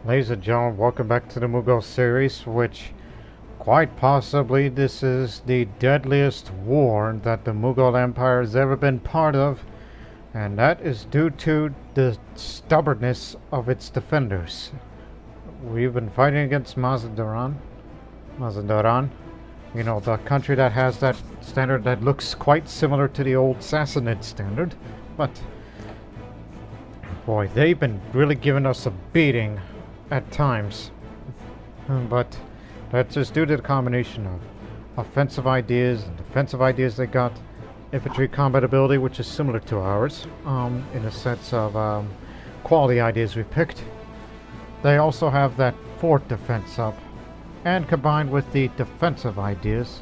Ladies and gentlemen, welcome back to the Mughal series, which quite possibly this is the deadliest war that the Mughal Empire has ever been part of, and that is due to the stubbornness of its defenders. We've been fighting against Mazandaran, you know, the country that has that standard that looks quite similar to the old Sassanid standard, but boy, they've been really giving us a beating at times. But that's just due to the combination of offensive ideas and defensive ideas they got, infantry combat ability, which is similar to ours, in a sense of quality ideas we picked. They also have that fort defense up, and combined with the defensive ideas,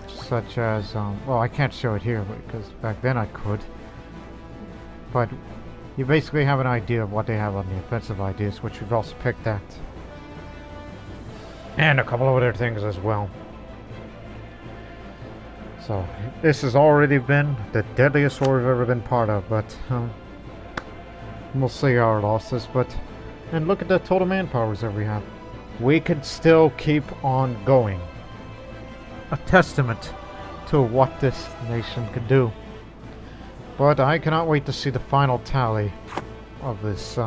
such as, well, I can't show it here because back then I could, but you basically have an idea of what they have on the offensive ideas, which we've also picked that. And a couple of other things as well. So, this has already been the deadliest war we've ever been part of, but we'll see our losses. But, and look at the total manpowers that we have. We can still keep on going. A testament to what this nation could do. But I cannot wait to see the final tally of this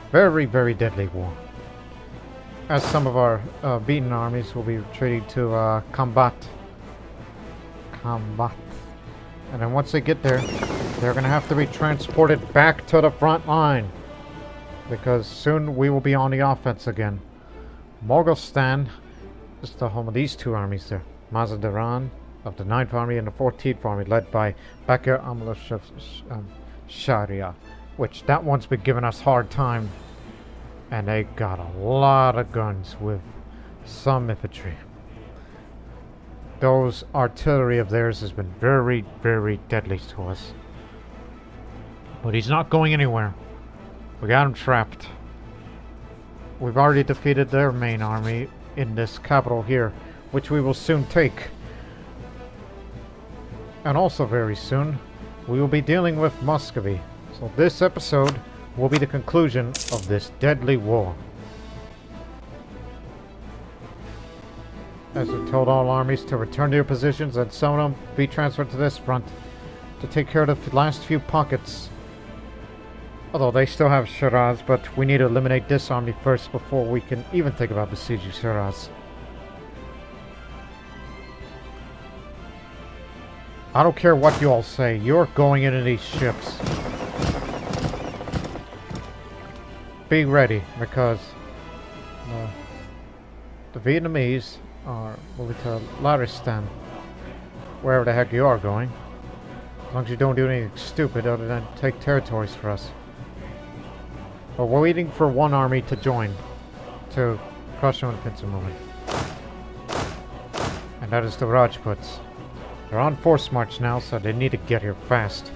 very, very deadly war. As some of our beaten armies will be retreating to combat. And then once they get there, they're going to have to be transported back to the front line. Because soon we will be on the offense again. Mughalistan is the home of these two armies there. Mazandaran of the 9th Army and the 14th Army, led by Bakir Amla Sharia, which that one's been giving us hard time, and they got a lot of guns with some infantry. Those artillery of theirs has been very, very deadly to us. But he's not going anywhere. We got him trapped. We've already defeated their main army in this capital here, which we will soon take. And also very soon, we will be dealing with Muscovy. So this episode will be the conclusion of this deadly war. As we told all armies to return to your positions and some of them be transferred to this front to take care of the last few pockets. Although they still have Shiraz, but we need to eliminate this army first before we can even think about besieging Shiraz. I don't care what you all say, you're going into these ships. Be ready, because the Vietnamese are moving to Laristan, wherever the heck you are going. As long as you don't do anything stupid other than take territories for us. But we're waiting for one army to join to crush them with a pincer movement. And that is the Rajputs. They're on force march now, so they need to get here fast.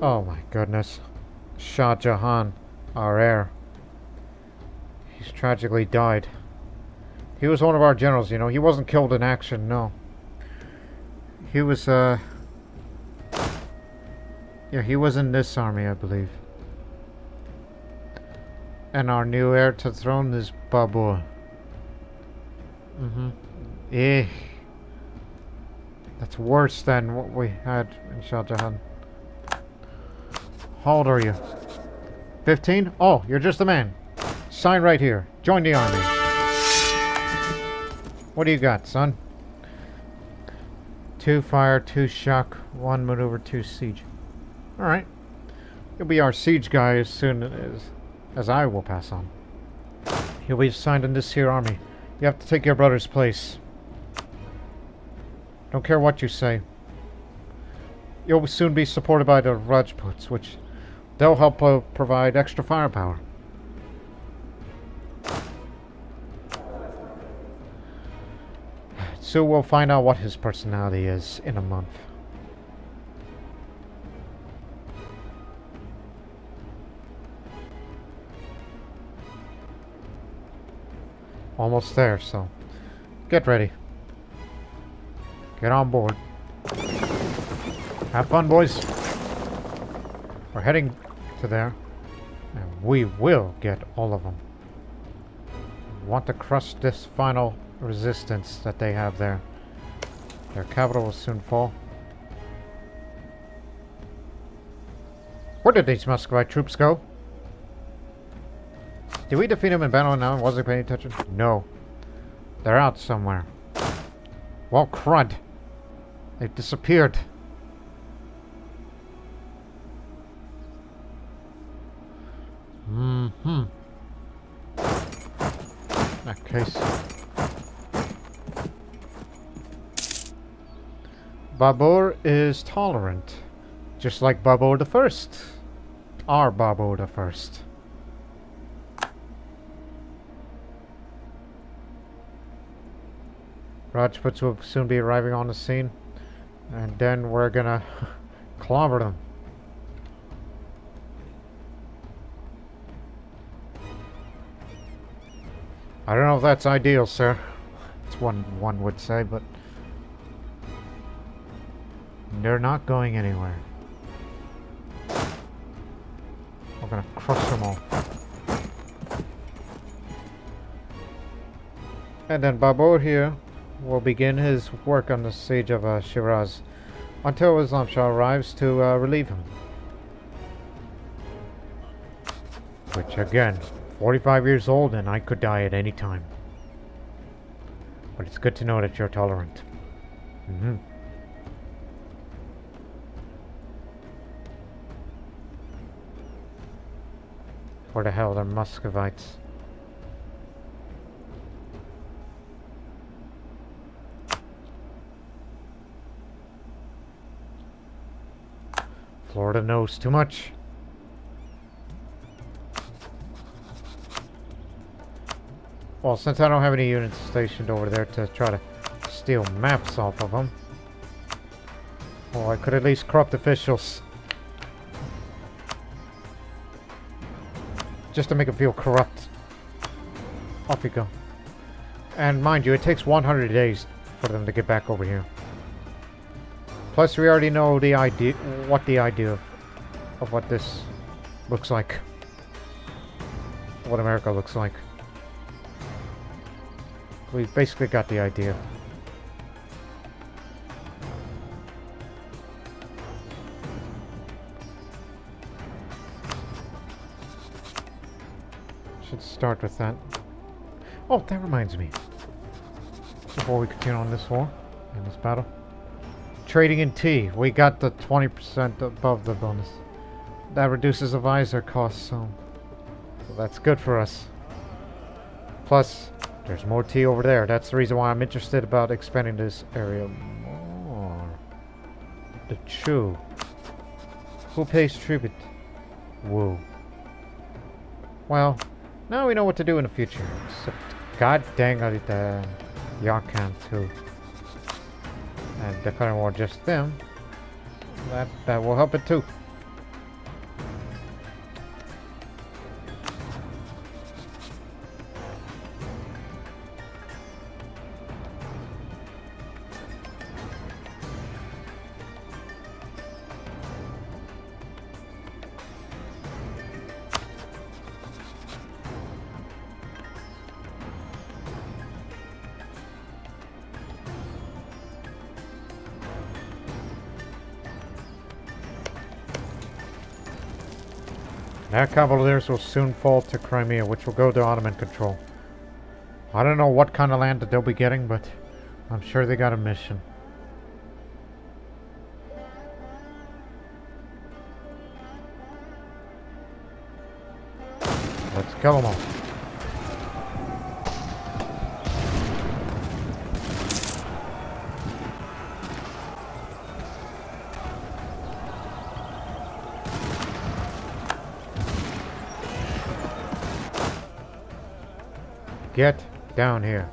Oh my goodness. Shah Jahan, our heir. He's tragically died. He was one of our generals, you know. He wasn't killed in action, no. He was, yeah, he was in this army, I believe. And our new heir to the throne is Babur. That's worse than what we had in Shah Jahan. How old are you? 15? Oh, you're just a man. Sign right here. Join the army. What do you got, son? 2 fire, 2 shock, 1 maneuver, 2 siege. Alright. You'll be our siege guy as soon as I will pass on. He'll be assigned in this here army. You have to take your brother's place. Don't care what you say. You'll soon be supported by the Rajputs, which they'll help provide extra firepower. So we'll find out what his personality is in a month. Almost there, so get ready. Get on board. Have fun, boys. We're heading to there. And we will get all of them. We want to crush this final resistance that they have there. Their capital will soon fall. Where did these Muscovite troops go? Did we defeat them in battle now? Wasn't paying attention? No. They're out somewhere. Well, crud. They've disappeared. In that case. Babur is tolerant. Just like Babur the First. Our Babur the First. Rajputs will soon be arriving on the scene. And then we're gonna clobber them. I don't know if that's ideal, sir. It's one would say, but they're not going anywhere. We're gonna crush them all. And then Babur here will begin his work on the siege of Shiraz until Islam Shah arrives to relieve him. Which again, 45 years old and I could die at any time. But it's good to know that you're tolerant. Where the hell are Muscovites? Florida knows too much. Well, since I don't have any units stationed over there to try to steal maps off of them, well, I could at least corrupt officials. Just to make them feel corrupt. Off you go. And mind you, it takes 100 days for them to get back over here. Plus, we already know the idea, of what this looks like. What America looks like. We basically got the idea. Should start with that. Oh, that reminds me. Before we continue on this war, in this battle. Trading in tea. We got the 20% above the bonus. That reduces the visor cost, so that's good for us. Plus, there's more tea over there. That's the reason why I'm interested about expanding this area more. The Chu. Who pays tribute? Woo. Well, now we know what to do in the future. Except, god dang it, Yarkhan too. And declaring war just them. That will help it too. Our cavaliers will soon fall to Crimea, which will go to Ottoman control. I don't know what kind of land that they'll be getting, but I'm sure they got a mission. Let's kill them all. Get down here.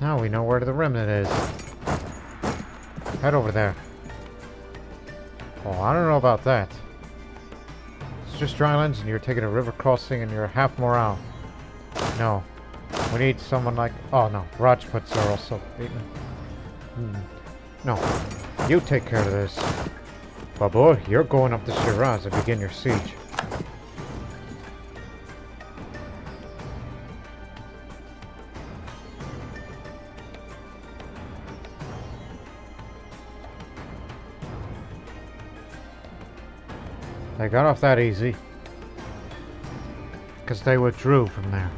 Now we know where the remnant is. Head over there. Oh, I don't know about that. just drylands and you're taking a river crossing and you're half morale. No. We need someone like... Oh no, Rajputs are also beaten. No. You take care of this. Babur, you're going up to Shiraz and begin your siege. They got off that easy. Because they withdrew from there.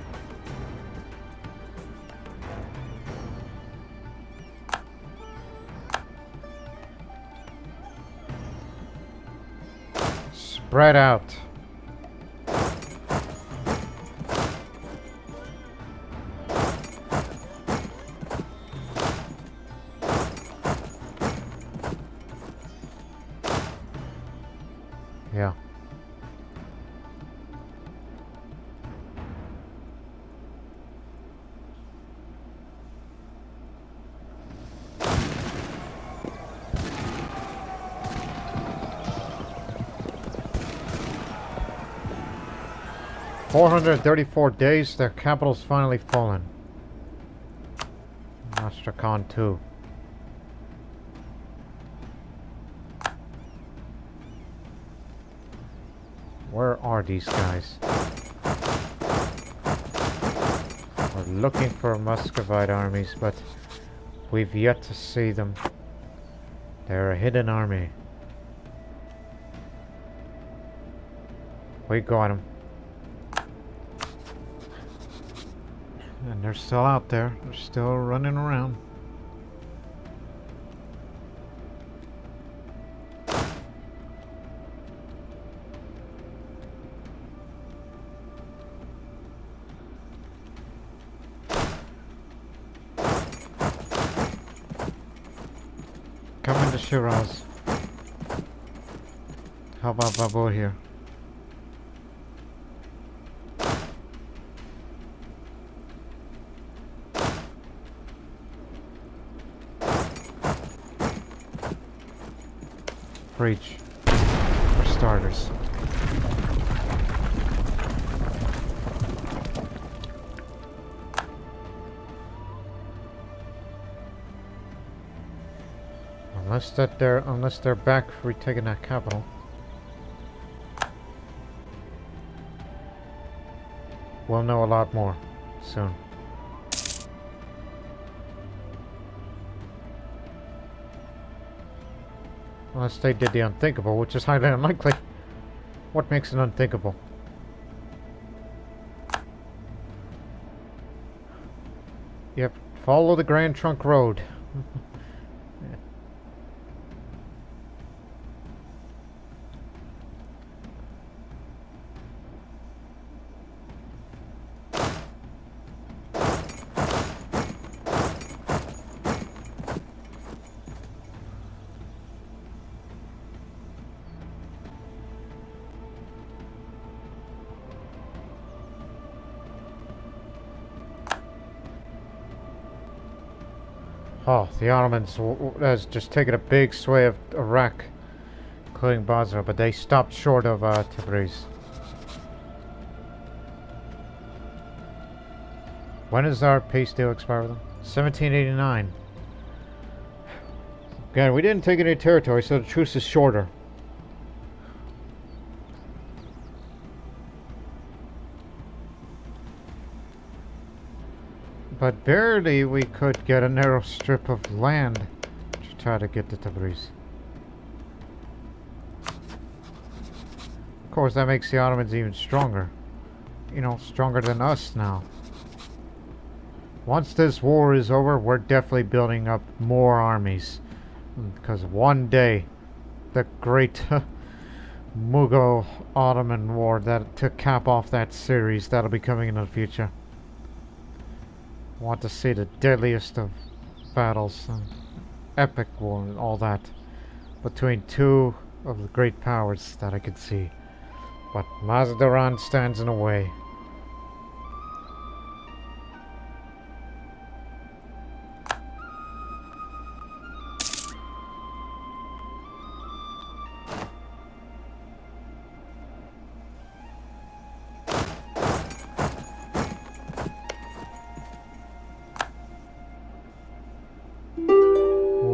Spread out. Yeah. "434 days, their capital's finally fallen." Astrakhan too. Where are these guys? We're looking for Muscovite armies, but we've yet to see them. They're a hidden army. We got them. And they're still out there. They're still running around. Come into Shiraz. How about Babur here? Breach, for starters. Unless they're back for retaking that capital. We'll know a lot more soon. Unless they did the unthinkable, which is highly unlikely. What makes it unthinkable? Yep, follow the Grand Trunk Road. Oh, the Ottomans has just taken a big sway of Iraq, including Basra, but they stopped short of Tabriz. When does our peace deal expire with them? 1789. Again, we didn't take any territory, so the truce is shorter. But barely we could get a narrow strip of land to try to get to Tabriz. Of course, that makes the Ottomans even stronger. You know, stronger than us now. Once this war is over, we're definitely building up more armies. Because one day, the great Mughal-Ottoman war that to cap off that series, that'll be coming in the future. Want to see the deadliest of battles, epic war and all that, between two of the great powers that I could see. But Mazandaran stands in the way.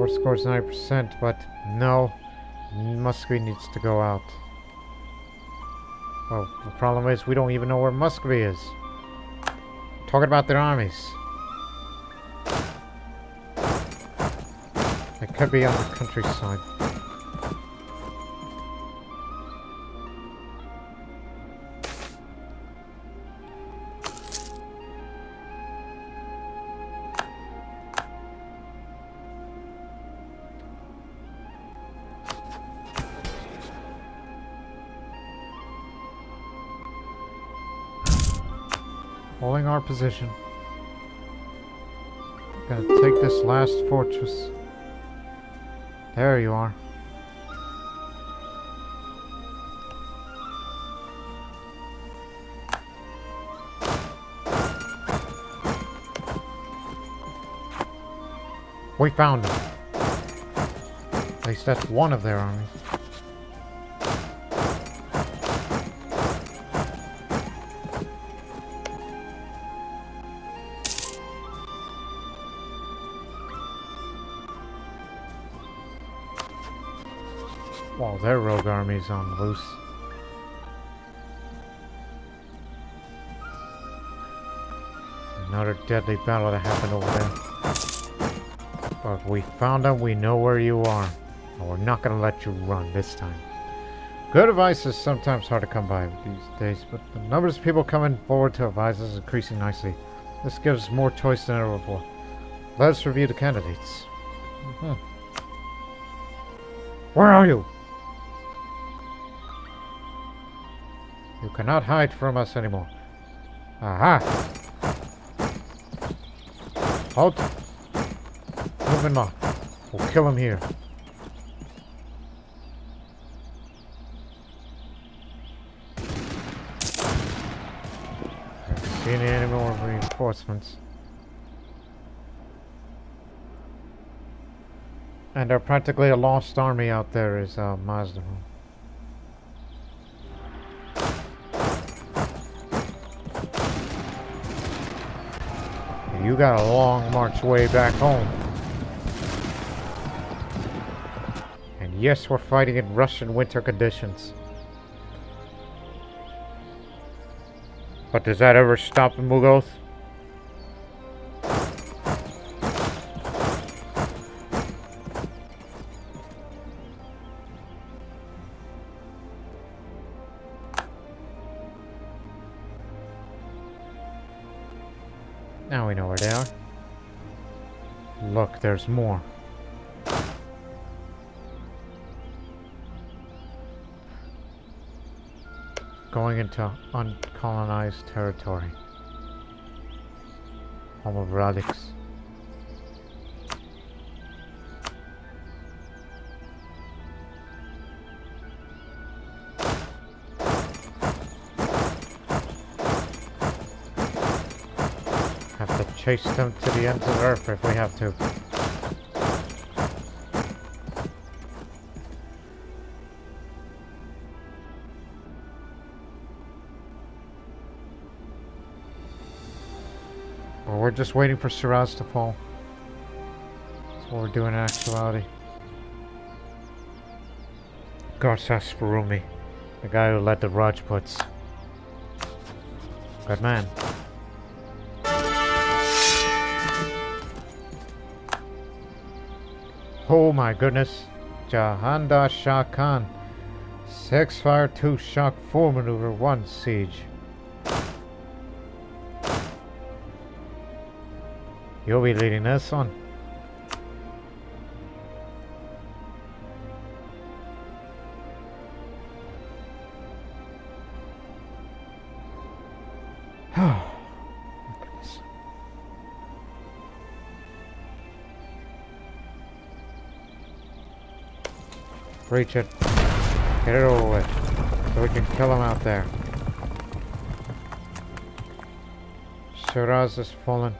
Force score's 90%, but no. Muscovy needs to go out. Well, the problem is we don't even know where Muscovy is. Talking about their armies. It could be on the countryside. Holding our position. Gonna take this last fortress. There you are. We found him. At least that's one of their armies. Well, their rogue army's on loose. Another deadly battle that happened over there. But we found them, we know where you are. And we're not gonna let you run this time. Good advice is sometimes hard to come by these days, but the numbers of people coming forward to advise us is increasing nicely. This gives more choice than ever before. Let us review the candidates. Where are you? You cannot hide from us anymore. Aha! Halt! Move him on. We'll kill him here. Haven't seen any more reinforcements. And they're practically a lost army out there is Mazdaran. You got a long march way back home. And yes, we're fighting in Russian winter conditions. But does that ever stop the Mughals? Now we know where they are. Look, there's more. Going into uncolonized territory. Home of relics. Have to chase them to the ends of Earth if we have to. Or we're just waiting for Shiraz to fall. That's what we're doing in actuality. Garsas Farumi, the guy who led the Rajputs. Good man. Oh my goodness. Jahandar Shah Khan. 6 fire, 2 shock, 4 maneuver, 1 siege. You'll be leading this one. Oh, my goodness. Breach it. Get it over with. So we can kill him out there. Shiraz is fallen.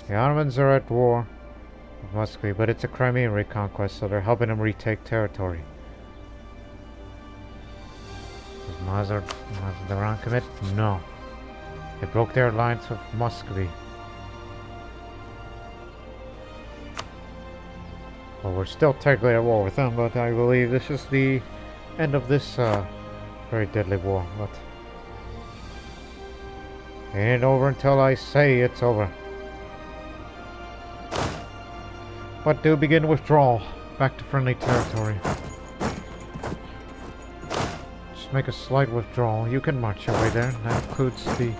The Ottomans are at war with Muscovy, but it's a Crimean reconquest, so they're helping them retake territory. Mughal-Mazandaran commit? No. They broke their alliance with Muscovy. Well, we're still technically at war with them, but I believe this is the end of this very deadly war. But it ain't over until I say it's over. But do begin withdrawal back to friendly territory. Just make a slight withdrawal. You can march your way there. That includes the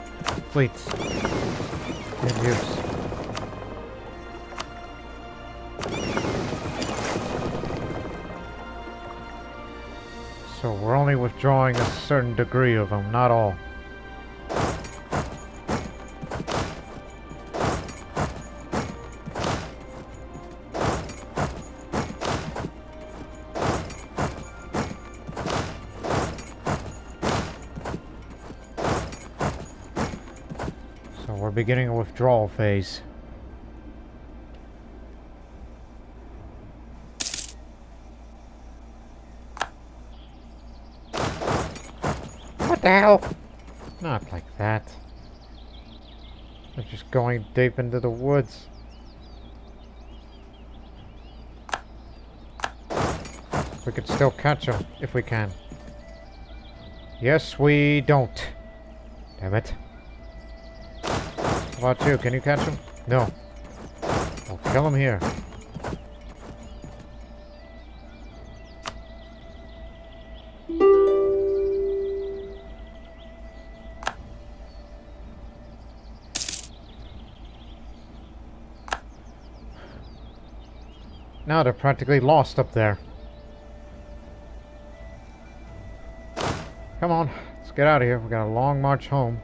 fleets in use. So we're only withdrawing a certain degree of them, not all. So we're beginning a withdrawal phase. What the hell? Not like that. They're just going deep into the woods. We could still catch them if we can. Yes, we don't. Damn it. How about you? Can you catch him? No. I'll kill him here. Now they're practically lost up there. Come on, let's get out of here. We got a long march home.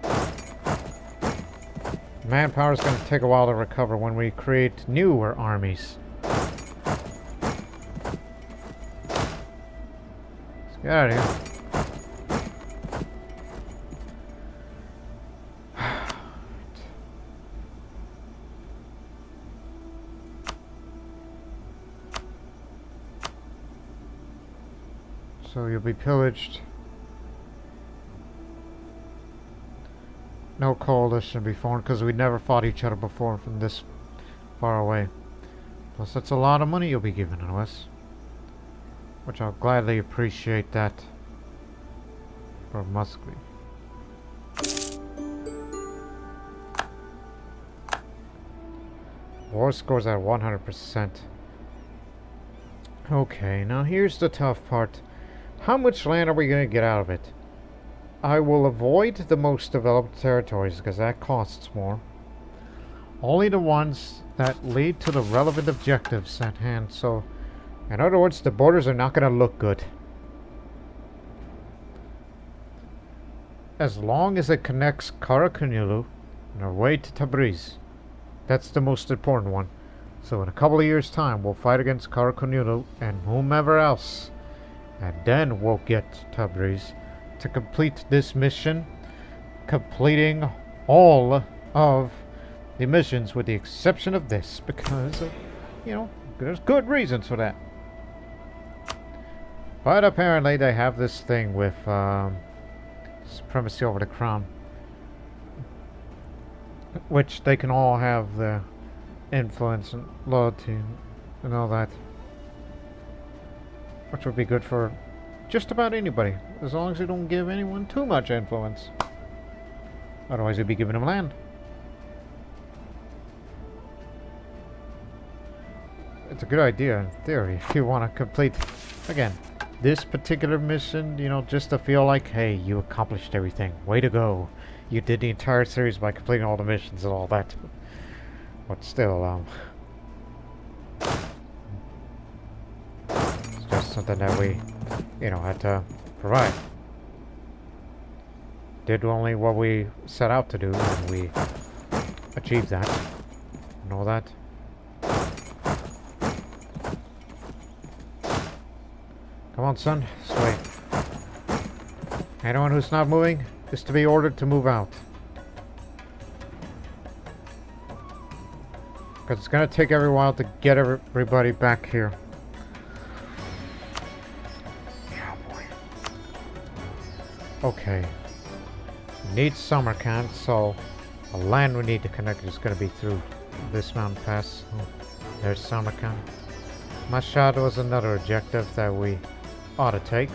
Manpower is going to take a while to recover when we create newer armies. Let's get out of here. So you'll be pillaged. No coalition be formed because we never fought each other before from this far away. Plus that's a lot of money you'll be giving to us, which I'll gladly appreciate that for Muscovy. War scores at 100%. Okay, now here's the tough part. How much land are we going to get out of it? I will avoid the most developed territories because that costs more. Only the ones that lead to the relevant objectives at hand. So, in other words, the borders are not going to look good. As long as it connects Karakunulu on our way to Tabriz. That's the most important one. So in a couple of years' time, we'll fight against Karakunulu and whomever else. And then we'll get Tabriz to complete this mission, completing all of the missions with the exception of this, because of, you know, there's good reasons for that. But apparently they have this thing with supremacy over the crown, which they can all have the influence and loyalty and all that, which would be good for just about anybody, as long as you don't give anyone too much influence. Otherwise you'd be giving them land. It's a good idea in theory if you want to complete, again, this particular mission, you know, just to feel like, hey, you accomplished everything. Way to go. You did the entire series by completing all the missions and all that. But still, it's just something that we, you know, had to provide. Did only what we set out to do, and we achieved that. And all that. Come on, son. This way. Anyone who's not moving is to be ordered to move out. Because it's going to take every while to get everybody back here. Okay. We need Samarkand, so the land we need to connect is going to be through this mountain pass. Oh, there's Samarkand. Mashhad was another objective that we ought to take.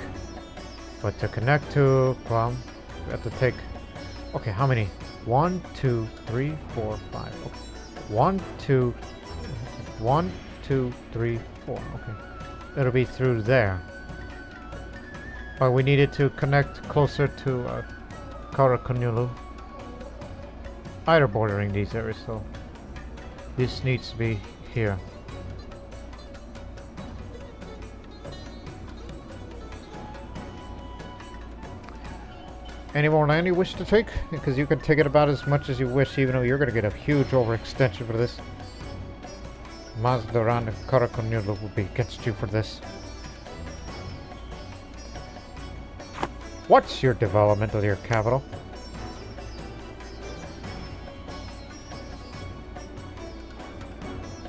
But to connect to, well, we have to take, okay, how many? 1, 2, 3, 4, 5. Okay. 1, 2, 1, 2, 3, 4. Okay. It'll be through there. But we needed to connect closer to Karakunulu. Either bordering these areas, so this needs to be here. Any more land you wish to take? Because you can take it about as much as you wish, even though you're going to get a huge overextension for this. Mazandaran and Karakunulu will be against you for this. What's your development of your capital?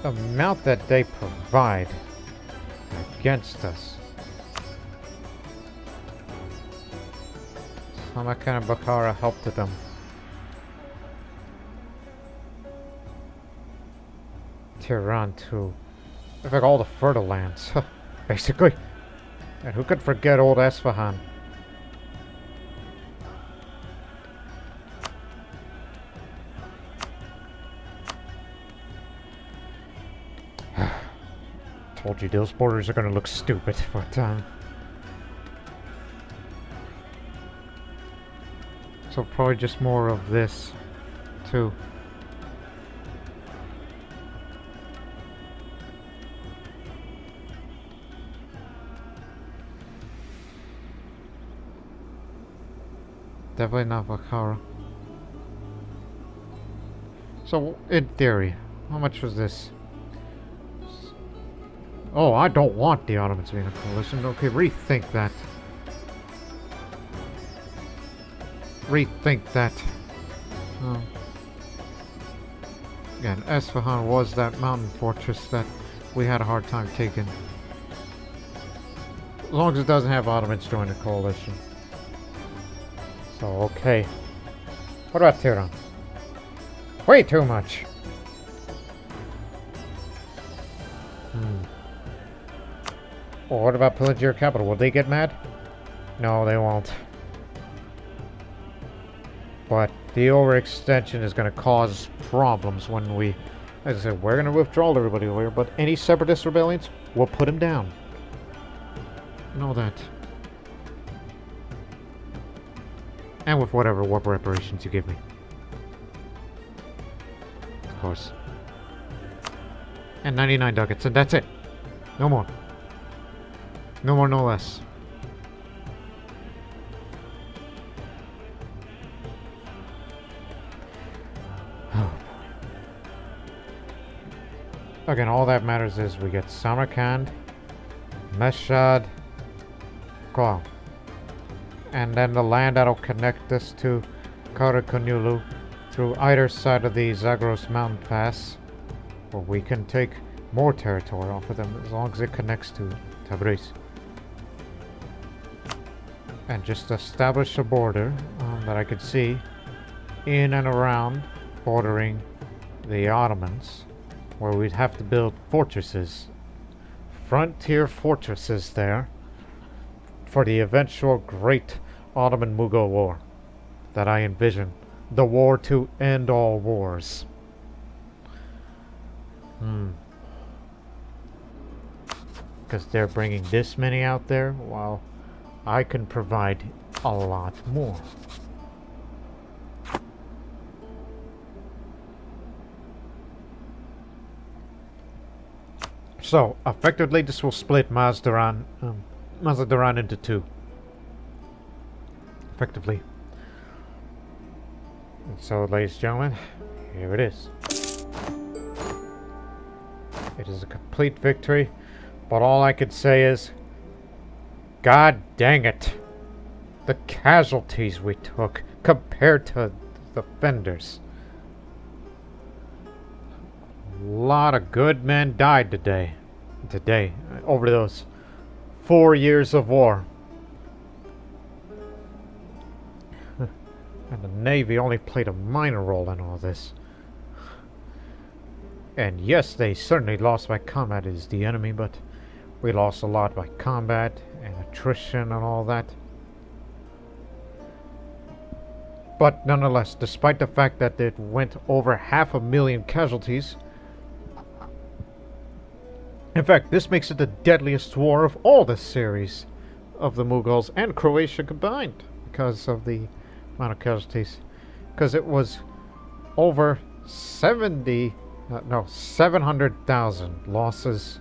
The amount that they provide against us. Samarkand and Bukhara helped them. Tehran too. In fact, all the fertile lands, basically. And who could forget old Esfahan? Told you those borders are gonna look stupid, but so probably just more of this too. Definitely not Bukhara. So in theory, how much was this? Oh, I don't want the Ottomans to be in a coalition. Okay, rethink that. Rethink that. Oh. Again, Esfahan was that mountain fortress that we had a hard time taking. As long as it doesn't have Ottomans join the coalition. So, okay. What about Tehran? Way too much! Well, what about pillaging your capital? Will they get mad? No, they won't. But the overextension is going to cause problems when we... As I said, we're going to withdraw everybody over here, but any separatist rebellions, we'll put them down. Know that. And with whatever war reparations you give me. Of course. And 99 ducats, and that's it. No more. No more, no less. Oh. Again, all that matters is we get Samarkand, Mashhad, Qom. And then the land that'll connect us to Karakunulu through either side of the Zagros mountain pass. Or we can take more territory off of them as long as it connects to Tabriz. And just establish a border that I could see in and around bordering the Ottomans, where we'd have to build fortresses, frontier fortresses there, for the eventual great Ottoman-Mughal war that I envision. The war to end all wars. Because they're bringing this many out there, while I can provide a lot more. So, effectively, this will split Mazandaran into two. Effectively. And so, ladies and gentlemen, here it is. It is a complete victory, but all I could say is, God dang it. The casualties we took compared to the defenders. A lot of good men died today. Over those 4 years of war. And the Navy only played a minor role in all this. And yes, they certainly lost by combat is the enemy, but we lost a lot by combat and attrition and all that. But nonetheless, despite the fact that it went over 500,000 casualties, in fact, this makes it the deadliest war of all the series of the Mughals and Croatia combined because of the amount of casualties. Because it was over 700,000 losses.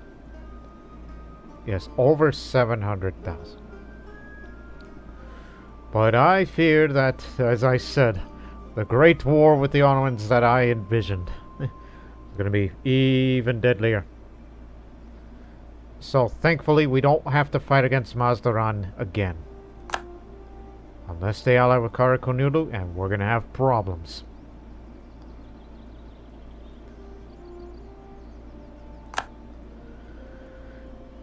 Yes, over 700,000. But I feared that, as I said, the Great War with the Ottomans that I envisioned is going to be even deadlier. So thankfully we don't have to fight against Mazandaran again. Unless they ally with Karakonoğlu, and we're going to have problems.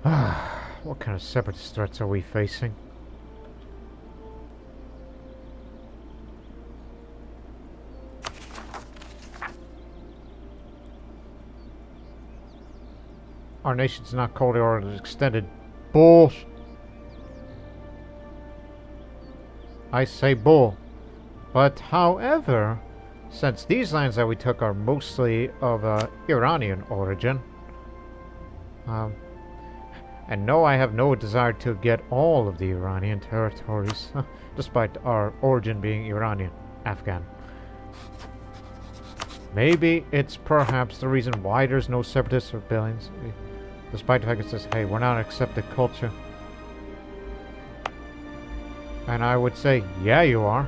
What kind of separatist threats are we facing? Our nation's not cold or extended. Bull. I say bull. But however, since these lands that we took are mostly of Iranian origin, and no, I have no desire to get all of the Iranian territories, despite our origin being Iranian, Afghan. Maybe it's perhaps the reason why there's no separatist rebellions, despite the fact it says, hey, we're not accepted culture. And I would say, yeah, you are.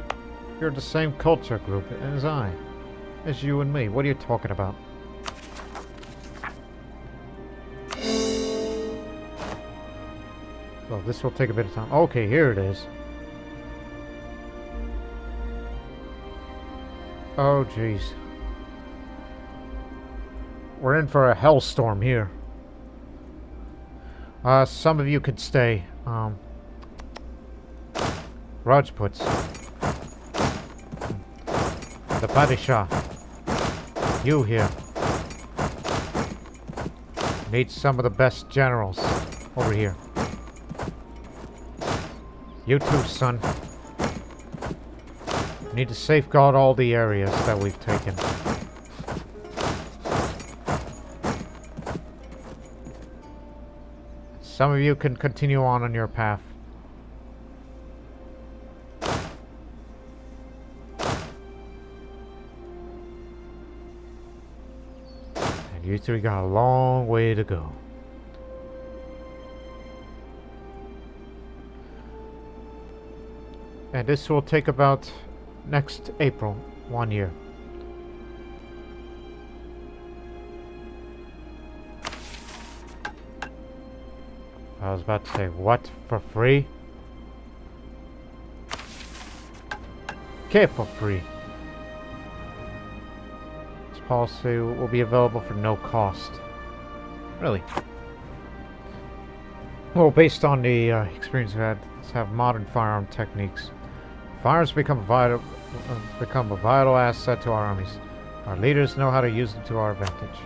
You're the same culture group as I. As you and me. What are you talking about? Well, this will take a bit of time. Okay, here it is. Oh, jeez. We're in for a hellstorm here. Some of you could stay. Rajputs. The Padishah. You here. Need some of the best generals over here. You too, son. Need to safeguard all the areas that we've taken. Some of you can continue on your path. And you three got a long way to go. And this will take about next April, 1 year. I was about to say, what? For free? Okay, for free. This policy will be available for no cost. Really? Well, based on the experience we've had, let's have modern firearm techniques. Firearms become a vital asset to our armies. Our leaders know how to use them to our advantage.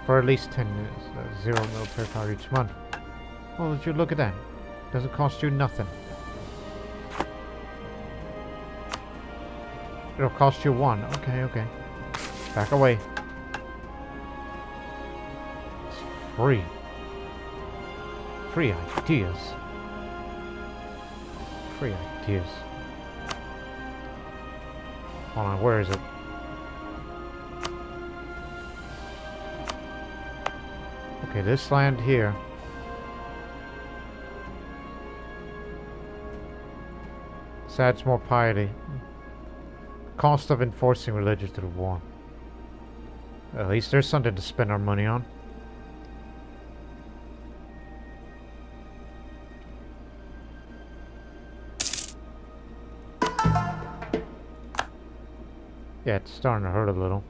For at least 10 years, 0 military power each month. Well, would you look at that? Doesn't cost you nothing. It'll cost you 1. Okay, okay. Back away. It's free. Free ideas. Free ideas. Hold on, where is it? Okay, this land here. This adds more piety. Cost of enforcing religion through war. At least there's something to spend our money on. Yeah, it's starting to hurt a little.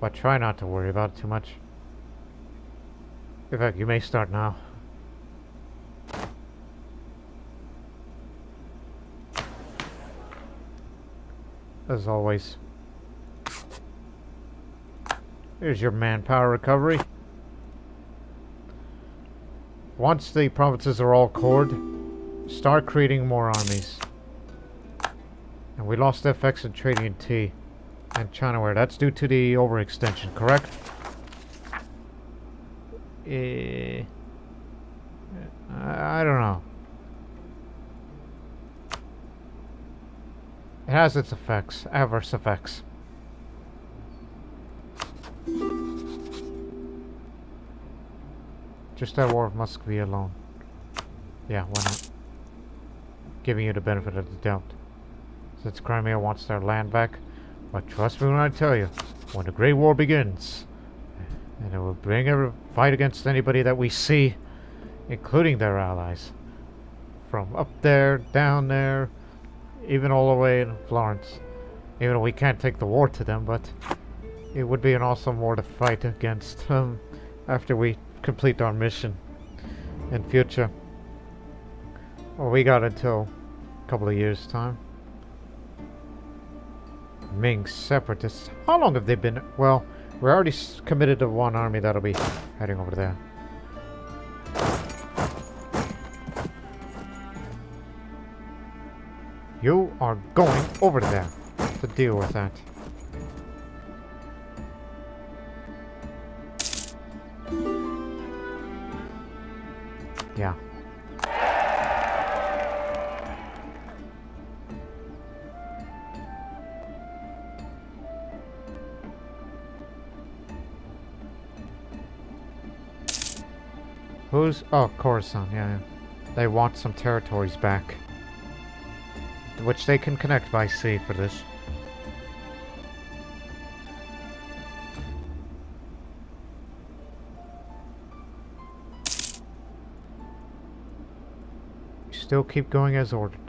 But try not to worry about it too much. In fact, you may start now. as always. Here's your manpower recovery. Once the provinces are all cored, start creating more armies. And we lost FX in trading in tea and Chinaware. That's due to the overextension, correct? I don't know. It has its effects, adverse effects. Just that War of Muscovy alone. Yeah, why not? Giving you the benefit of the doubt. Since Crimea wants their land back. But trust me when I tell you, when the Great War begins, and it will bring a fight against anybody that we see, including their allies. From up there, down there, even all the way in Florence. Even though we can't take the war to them, but it would be an awesome war to fight against after we complete our mission in future. Well, we got until a couple of years' time. Ming separatists. How long have they been? Well, we're already committed to one army that'll be heading over there. You are going over there to deal with that. Yeah. Who's... Oh, Khorasan, yeah. They want some territories back. Which they can connect by sea for this. Still keep going as ordered.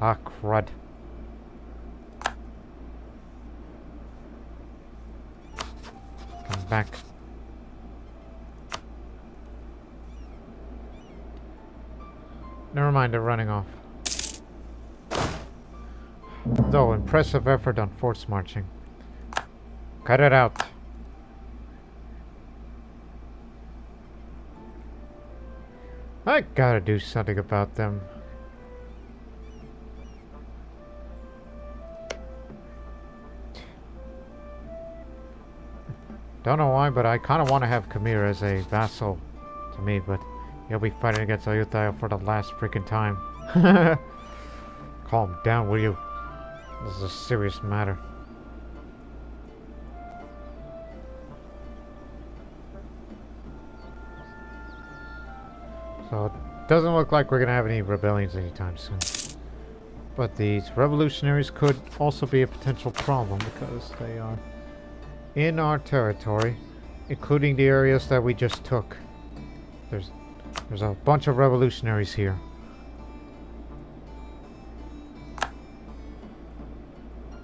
Ah, crud. Come back. Never mind, they're running off. Though, impressive effort on force marching. Cut it out. I gotta do something about them. Don't know why, but I kind of want to have Khmer as a vassal to me, but he'll be fighting against Ayutthaya for the last freaking time. Calm down, will you? This is a serious matter. So, it doesn't look like we're going to have any rebellions anytime soon. But these revolutionaries could also be a potential problem because they are in our territory, including the areas that we just took. There's a bunch of revolutionaries here.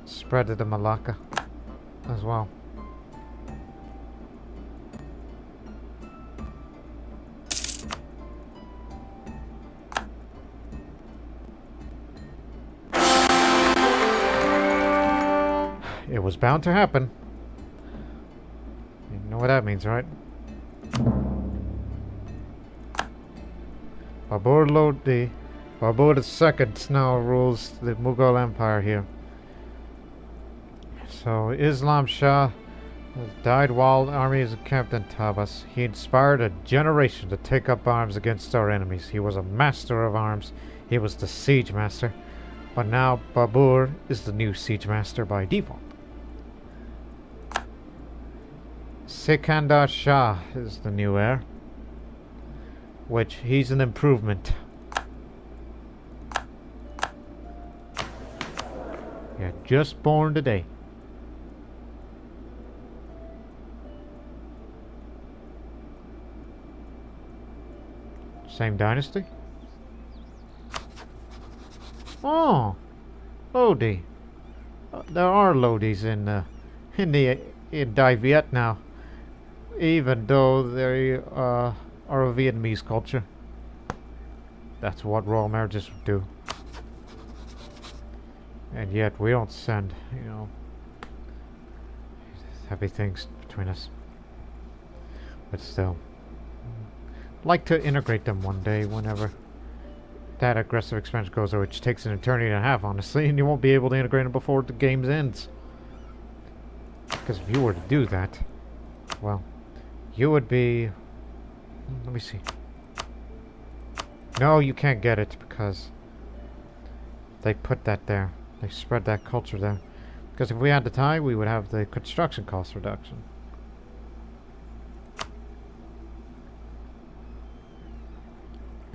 Spread to the Malacca as well. It was bound to happen. You know what that means, right? Babur Lodi, Babur II now rules the Mughal Empire here. So Islam Shah died while armies encamped in Tabas. He inspired a generation to take up arms against our enemies. He was a master of arms. He was the siege master. But now Babur is the new siege master by default. Sikandar Shah is the new heir, which he's an improvement. Yeah, just born today. Same dynasty? Oh, Lodi. There are Lodis in Dai Viet now. Even though they are a Vietnamese culture. That's what royal marriages would do. And yet we don't send, you know, heavy things between us. But still. I'd like to integrate them one day whenever that aggressive expansion goes, which takes an eternity and a half, honestly, and you won't be able to integrate them before the game ends. Because if you were to do that, well, you would be... Let me see. No, you can't get it because they put that there. They spread that culture there. Because if we had the time, we would have the construction cost reduction.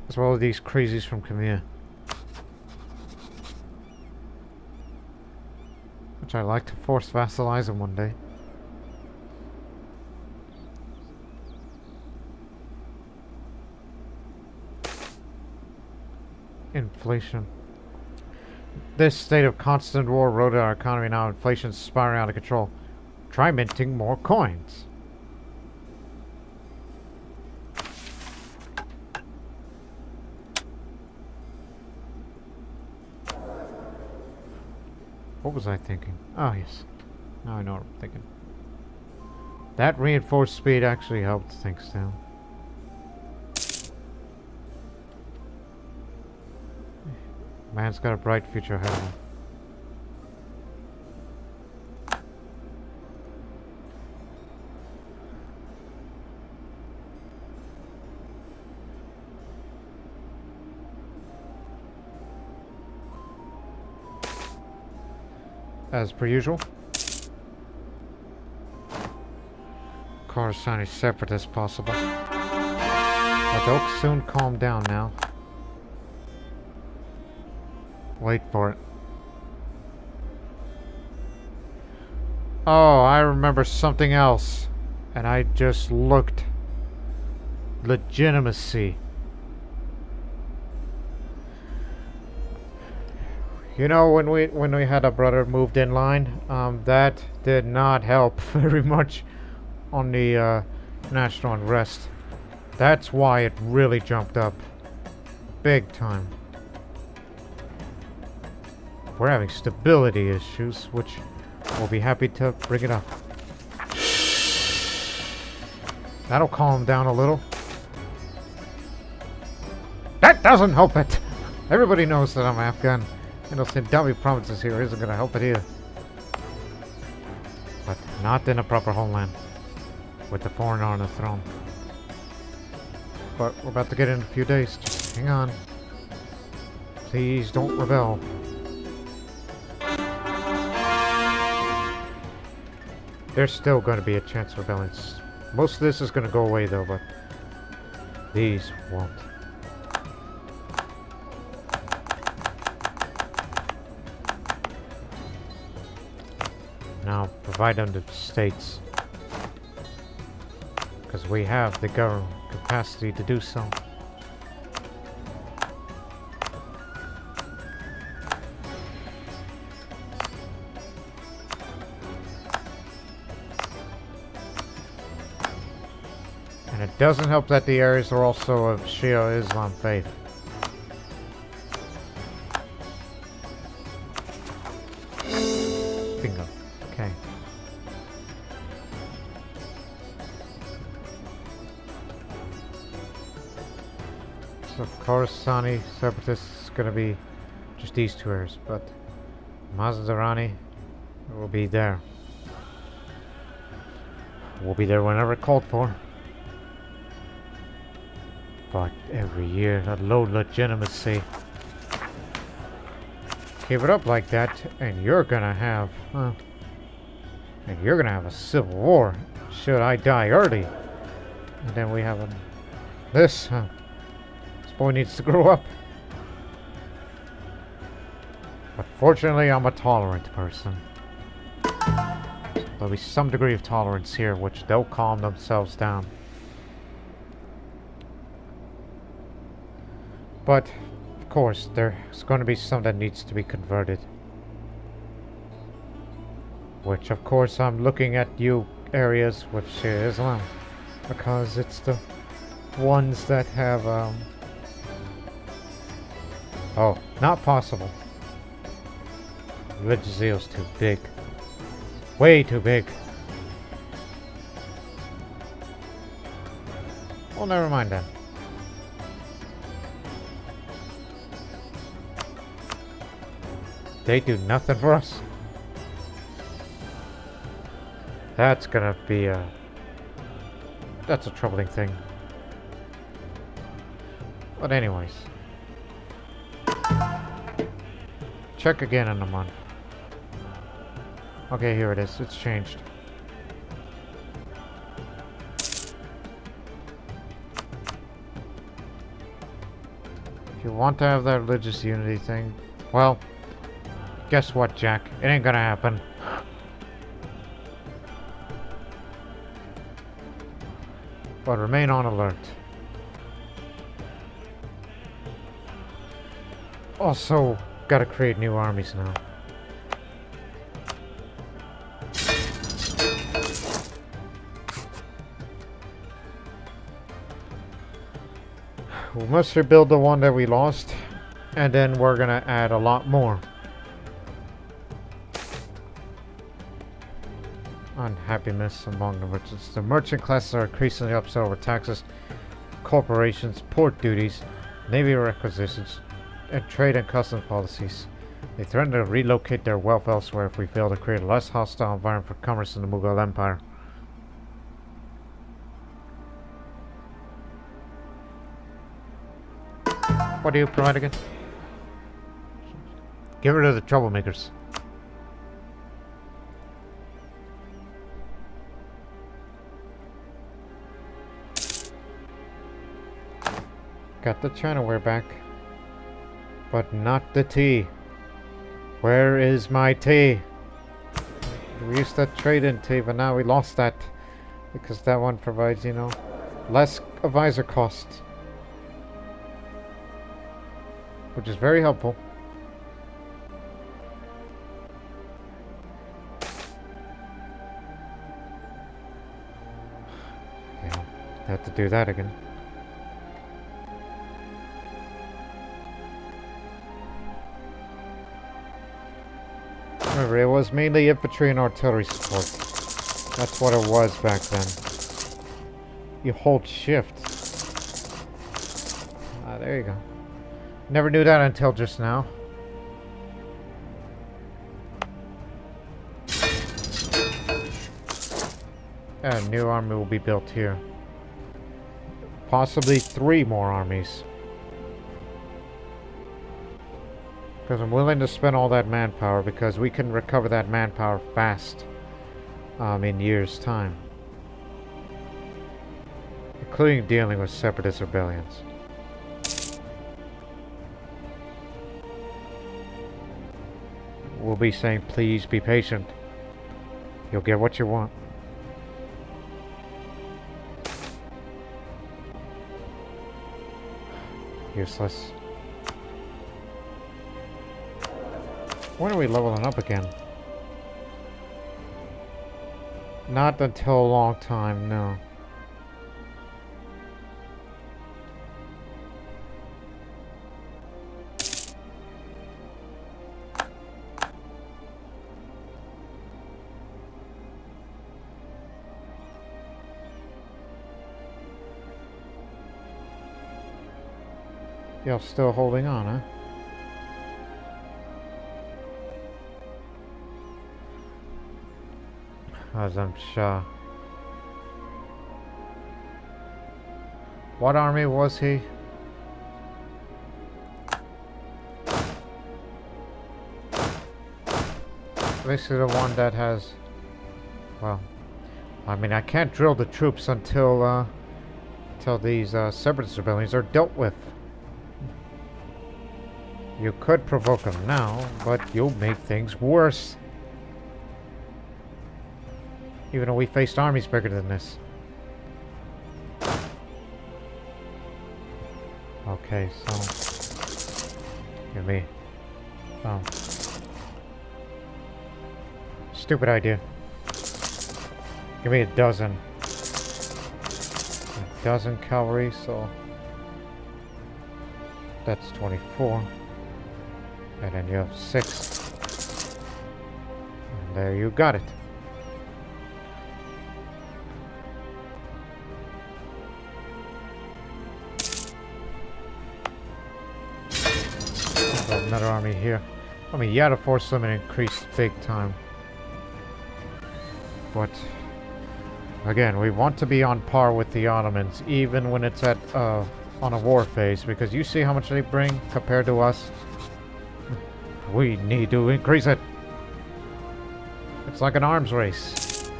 As well as these crazies from Khmer. Which I like to force vassalize them one day. Inflation. This state of constant war eroded our economy. Now inflation is spiraling out of control. Try minting more coins. What was I thinking? Oh, yes. Now I know what I'm thinking. That reinforced speed actually helped things down. Man's got a bright future ahead of him. As per usual. Khorasan is separate as possible. But they'll soon calm down now. Wait for it. Oh, I remember something else. And I just looked. Legitimacy. You know, when we had a brother moved in line, that did not help very much on the national unrest. That's why it really jumped up. Big time. We're having stability issues, which we'll be happy to bring it up. That'll calm down a little. That doesn't help it! Everybody knows that I'm Afghan. And those Hindawi provinces here isn't going to help it either. But not in a proper homeland. With the foreigner on the throne. But we're about to get in a few days. Just hang on. Please don't rebel. There's still going to be a chance of rebellion. Most of this is going to go away though, but these won't. Now, provide them the states. Because we have the government capacity to do so. And it doesn't help that the areas are also of Shia Islam faith. Bingo. Okay. So Khorasani separatists is going to be just these two areas, but Mazandarani will be there. We'll be there whenever called for. But every year, that low legitimacy. Keep it up like that, and you're gonna have, and you're gonna have a civil war. Should I die early? And then we have this. This boy needs to grow up. But fortunately, I'm a tolerant person. There'll be some degree of tolerance here, which they'll calm themselves down. But, of course, there's going to be some that needs to be converted. Which, of course, I'm looking at you areas with Shia Islam. Because it's the ones that have, oh, not possible. Religious zeal's too big. Way too big. Well, never mind then. They do nothing for us. That's gonna be a... That's a troubling thing. But anyways. Check again in a month. Okay, here it is. It's changed. If you want to have that religious unity thing, well, guess what, Jack? It ain't gonna happen. But remain on alert. Also, gotta create new armies now. We must rebuild the one that we lost, and then we're gonna add a lot more. Unhappiness among the merchants. The merchant classes are increasingly upset over taxes, corporations, port duties, navy requisitions, and trade and customs policies. They threaten to relocate their wealth elsewhere if we fail to create a less hostile environment for commerce in the Mughal Empire. What do you provide again? Get rid of the troublemakers. Got the Chinaware back. But not the tea. Where is my tea? We used to trade in tea, but now we lost that. Because that one provides, you know, less advisor costs. Which is very helpful. Yeah, have to do that again. Remember, it was mainly infantry and artillery support. That's what it was back then. You hold shift. Ah, there you go. Never knew that until just now. A new army will be built here. Possibly 3 more armies. Because I'm willing to spend all that manpower because we can recover that manpower fast in years' time. Including dealing with separatist rebellions. We'll be saying, please be patient. You'll get what you want. Useless. When are we leveling up again? Not until a long time, no. Y'all still holding on, huh? Azam Shah. What army was he? Basically the one that has... Well, I mean, I can't drill the troops until these separatist rebellions are dealt with. You could provoke them now, but you'll make things worse. Even though we faced armies bigger than this. Okay, so... Give me... Oh. Stupid idea. Give me a dozen. dozen cavalry, so that's 24. And then you have 6. And there you got it. Another army here. I mean, yeah, the force limit increased big time. But again, we want to be on par with the Ottomans, even when it's at on a war phase, because you see how much they bring compared to us. We need to increase it. It's like an arms race.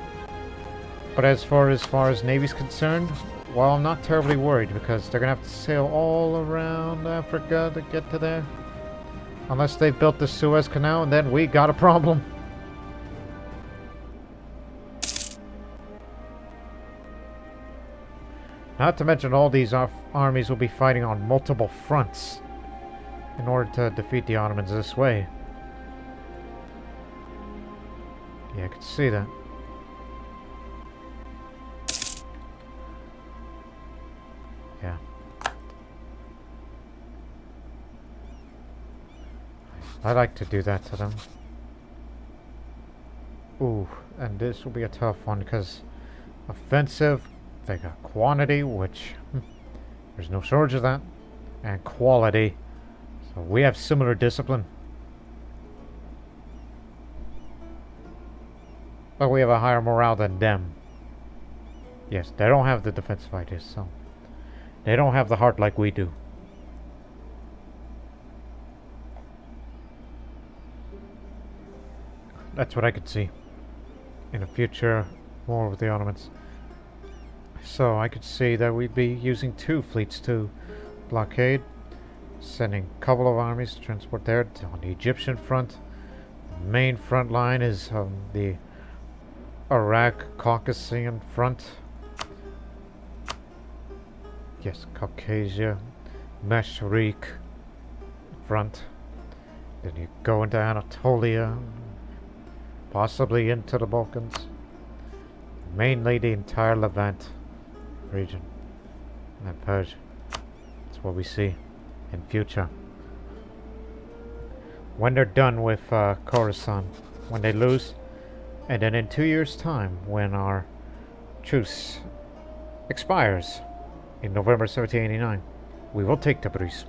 But as far as Navy's concerned, well, I'm not terribly worried, because they're gonna have to sail all around Africa to get to there. Unless they've built the Suez Canal, and then we got a problem. Not to mention all these armies will be fighting on multiple fronts in order to defeat the Ottomans this way. Yeah, I can see that. Yeah. I like to do that to them. Ooh, and this will be a tough one because offensive, they got quantity, which there's no shortage of that, and quality. So we have similar discipline. But we have a higher morale than them. Yes, they don't have the defensive ideas, so they don't have the heart like we do. That's what I could see in a future war with the Ottomans. So I could see that we'd be using 2 fleets to blockade, sending a couple of armies to transport there on the Egyptian front. The main front line is the Iraq-Caucasian front. Yes, Caucasia, Mashriq front. Then you go into Anatolia, possibly into the Balkans. Mainly the entire Levant region. And then Persia. That's what we see in future. When they're done with Khorasan, when they lose, and then in 2 years' time, when our truce expires in November 1789, we will take Tabriz.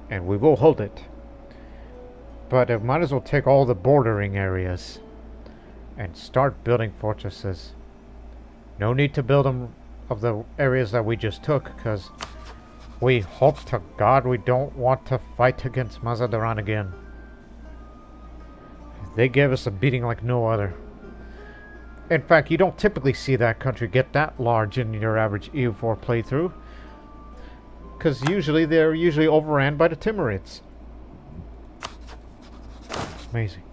And we will hold it. But it might as well take all the bordering areas and start building fortresses. No need to build them of the areas that we just took, because we hope to God we don't want to fight against Mazandaran again. They gave us a beating like no other. In fact, you don't typically see that country get that large in your average EU4 playthrough, because they're usually overran by the Timurids. Amazing.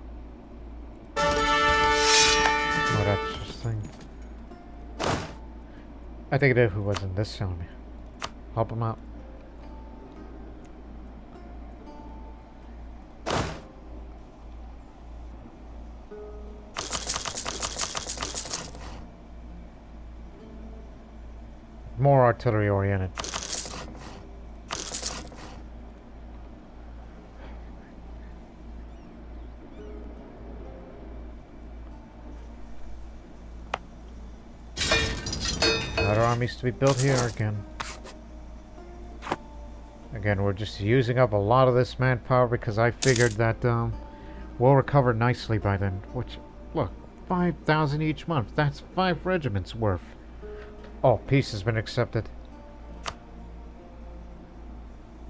Oh, that's interesting. I think it is who was in this army. Help him out. More artillery oriented. Other armies to be built here again. Again, we're just using up a lot of this manpower because I figured that we'll recover nicely by then. Which, look, 5,000 each month. That's 5 regiments worth. Oh, peace has been accepted.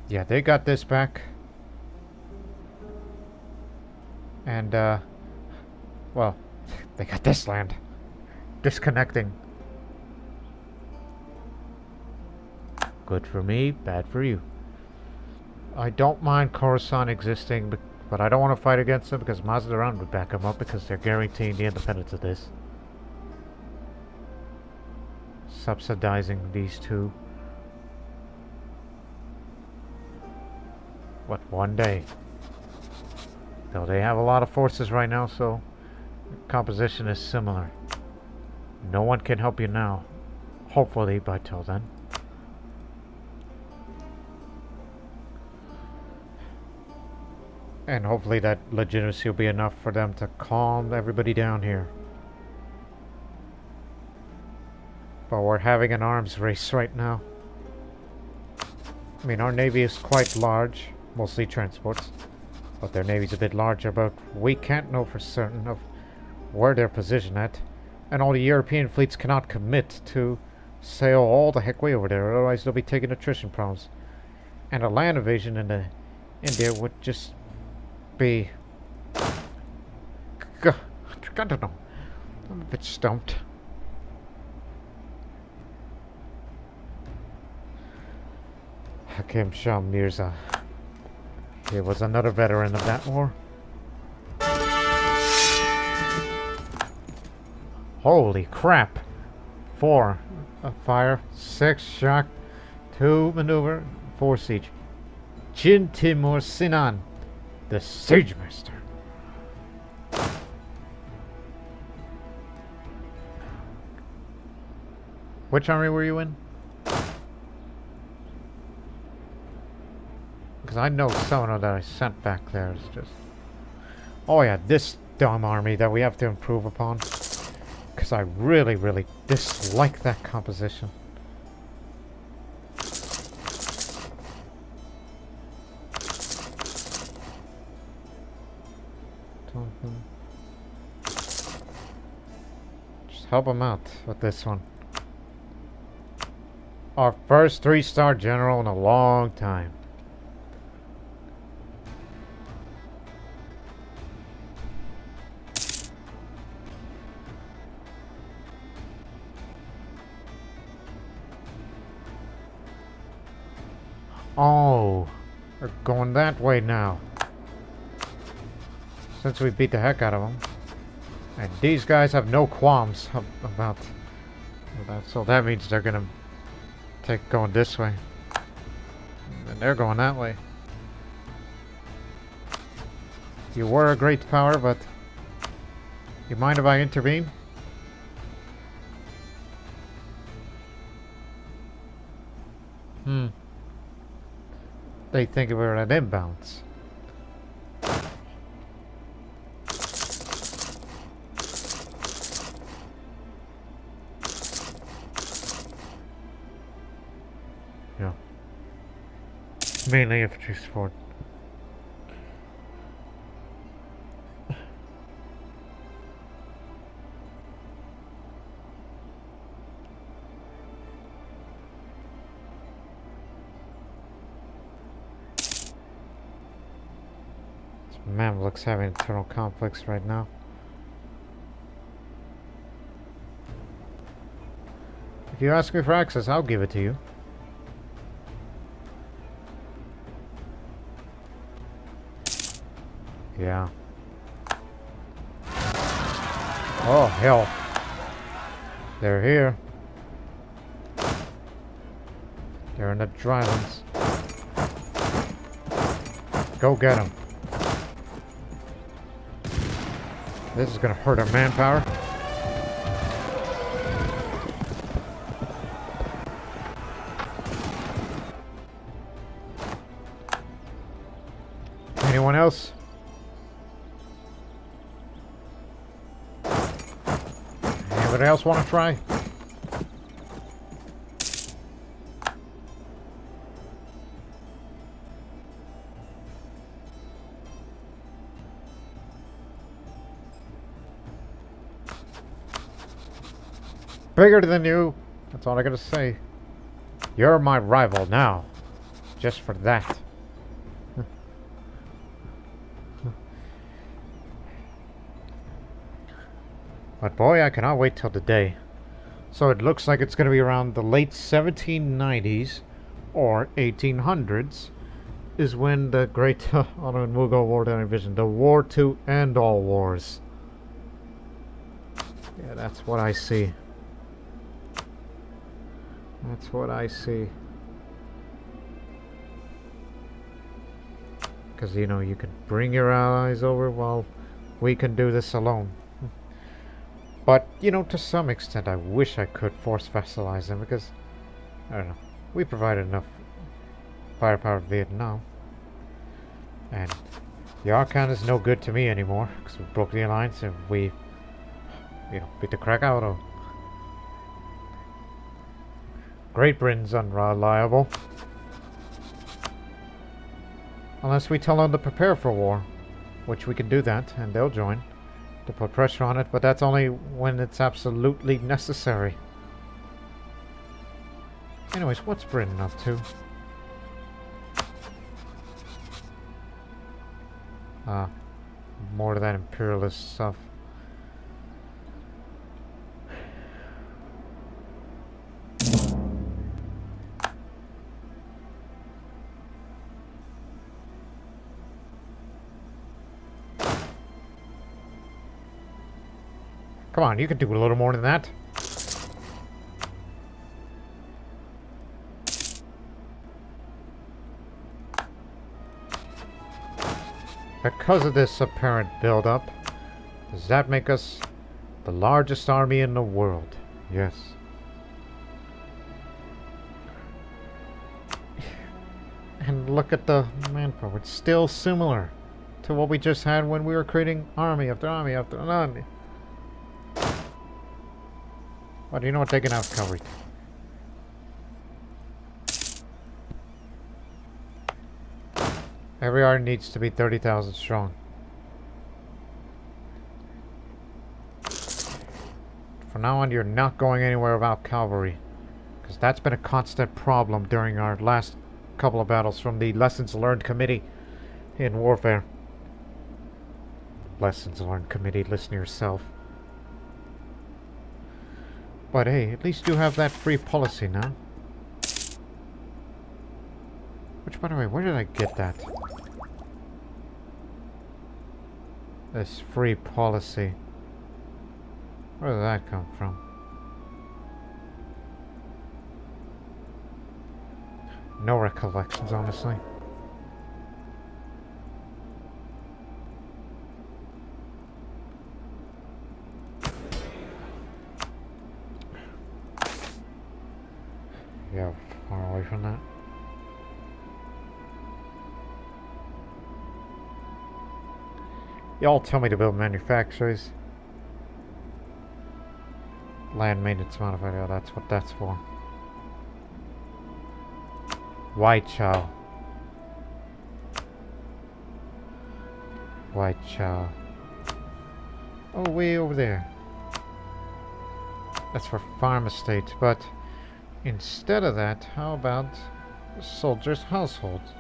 Yeah, they got this back. And, well, they got this land. Disconnecting. Good for me, bad for you. I don't mind Khorasan existing, but I don't want to fight against them because Mazandaran would back them up because they're guaranteeing the independence of this. Subsidizing these two. What, one day? Though they have a lot of forces right now, so the composition is similar. No one can help you now. Hopefully by till then. And hopefully that legitimacy will be enough for them to calm everybody down here. But we're having an arms race right now. I mean, our navy is quite large, mostly transports, but their navy's a bit larger, but we can't know for certain of where they're positioned at, and all the European fleets cannot commit to sail all the heck way over there, otherwise they'll be taking attrition problems. And a land invasion in India would just be... I don't know. I'm a bit stumped. Hakim Shah Mirza. He was another veteran of that war. Holy crap! 4 fire, 6 shock, 2 maneuver, 4 siege. Chin Timur Sinan, the Siege Master. Which army were you in? Because I know someone that I sent back there is just... Oh yeah, this dumb army that we have to improve upon. Because I really, really dislike that composition. Just help them out with this one. Our first 3-star general in a long time. Oh, they're going that way now. Since we beat the heck out of them. And these guys have no qualms about that. So that means they're going to take going this way. And they're going that way. You were a great power, but you mind if I intervene? They think we're at imbalance. Yeah. Mainly infantry support. Mamluks having internal conflicts right now. If you ask me for access, I'll give it to you. Yeah. Oh, hell. They're here. They're in the drylands. Go get them. This is gonna hurt our manpower. Anyone else? Anybody else want to try? Bigger than you. That's all I gotta say. You're my rival now. Just for that. But boy, I cannot wait till the day. So it looks like it's gonna be around the late 1790s or 1800s is when the great Ottoman Mughal war division, the war to end all wars. Yeah, that's what I see. That's what I see. Because, you know, you can bring your allies over while we can do this alone. But, you know, to some extent, I wish I could force vassalize them because, I don't know, we provided enough firepower to Vietnam. And the Archon is no good to me anymore because we broke the alliance and we, you know, beat the crap out of them. Great Britain's unreliable. Unless we tell them to prepare for war, which we can do that, and they'll join to put pressure on it, but that's only when it's absolutely necessary. Anyways, what's Britain up to? More of that imperialist stuff. Come on, you can do a little more than that. Because of this apparent build-up, does that make us the largest army in the world? Yes. And look at the manpower. It's still similar to what we just had when we were creating army after army after army. Well, do you know what? They can have cavalry. Every army needs to be 30,000 strong. From now on, you're not going anywhere without cavalry. Because that's been a constant problem during our last couple of battles from the Lessons Learned Committee in warfare. Lessons Learned Committee, listen to yourself. But hey, at least you have that free policy now. Which, by the way, where did I get that? This free policy. Where did that come from? No recollections, honestly. Yeah, far away from that. Y'all tell me to build manufactories. Land maintenance modified. Oh, that's what that's for. White Chow. White Chow. Oh, way over there. That's for farm estates, but instead of that, how about soldiers' households?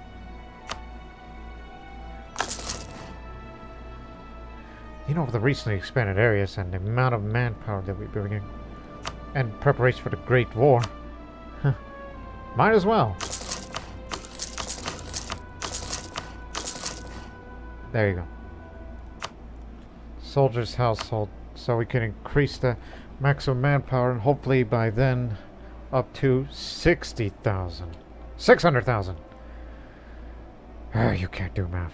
You know, the recently expanded areas and the amount of manpower that we're bringing, and preparation for the Great War, might as well. There you go. Soldiers' household, so we can increase the maximum manpower, and hopefully by then up to 60,000. 600,000. You can't do math.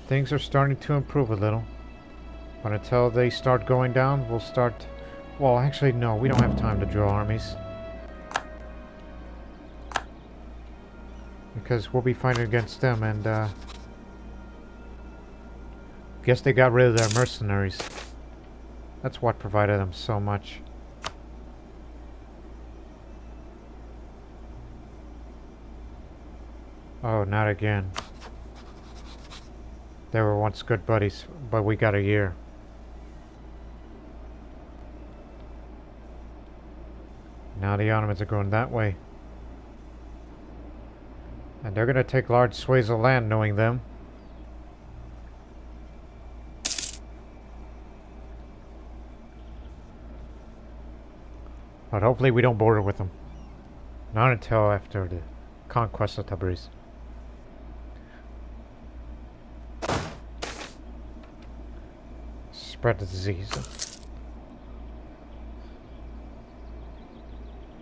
Things are starting to improve a little. But until they start going down, we'll start... Well, actually, no. We don't have time to draw armies. Because we'll be fighting against them, and, guess they got rid of their mercenaries. That's what provided them so much. Oh, not again. They were once good buddies, but we got a year. Now the Ottomans are going that way. And they're going to take large swathes of land, knowing them. But hopefully we don't border with them. Not until after the conquest of Tabriz. spread the disease.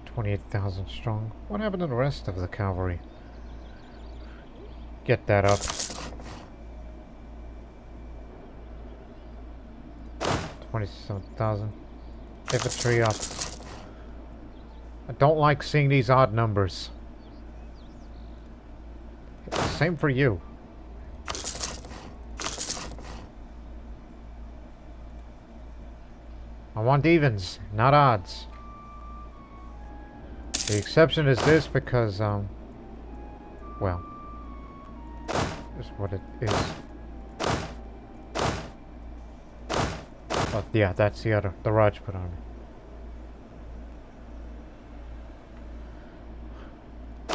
28,000 strong. What happened to the rest of the cavalry? Get that up. 27,000. Infantry up. I don't like seeing these odd numbers. Same for you. I want evens, not odds. The exception is this because, well, is what it is. But yeah, that's the Rajput army.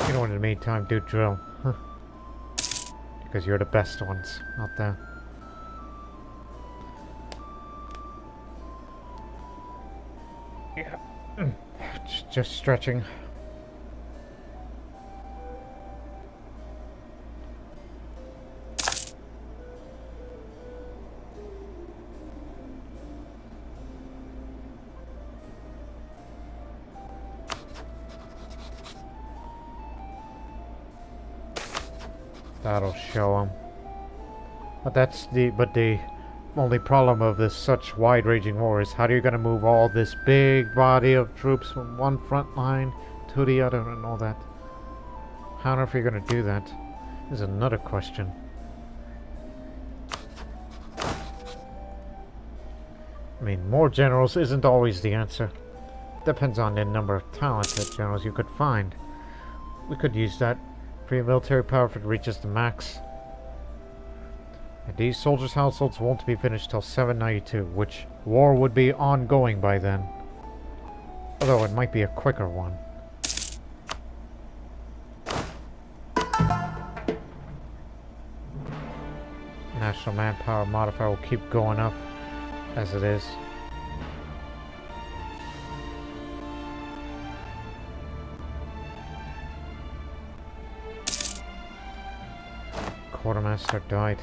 You know, in the meantime, do drill. Because you're the best ones out there. Yeah. Just stretching. That'll show them. But the only problem of this such wide-ranging war is how are you going to move all this big body of troops from one front line to the other and all that? How on earth are you going to do that? Is another question. I mean, more generals isn't always the answer. Depends on the number of talented generals you could find. We could use that for your military power if it reaches the max. And these soldiers' households won't be finished till 792, which war would be ongoing by then. Although it might be a quicker one. National manpower modifier will keep going up as it is. Quartermaster died.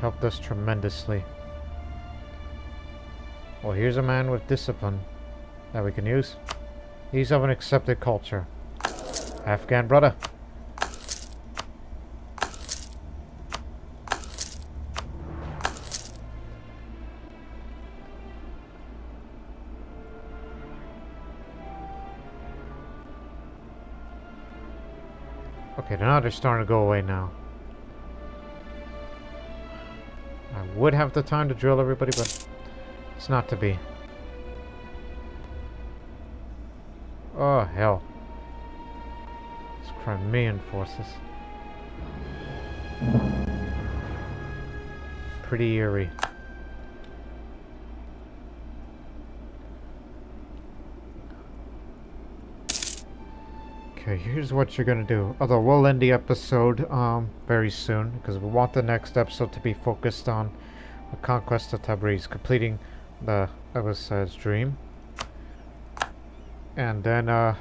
Helped us tremendously. Well, here's a man with discipline that we can use. He's of an accepted culture. Afghan brother. Okay, now they're starting to go away now. I would have the time to drill everybody, but it's not to be. Oh, hell. It's Crimean forces. Pretty eerie. Okay, here's what you're gonna do. Although we'll end the episode very soon, because we want the next episode to be focused on the conquest of Tabriz, completing the Abbasid's dream. And then at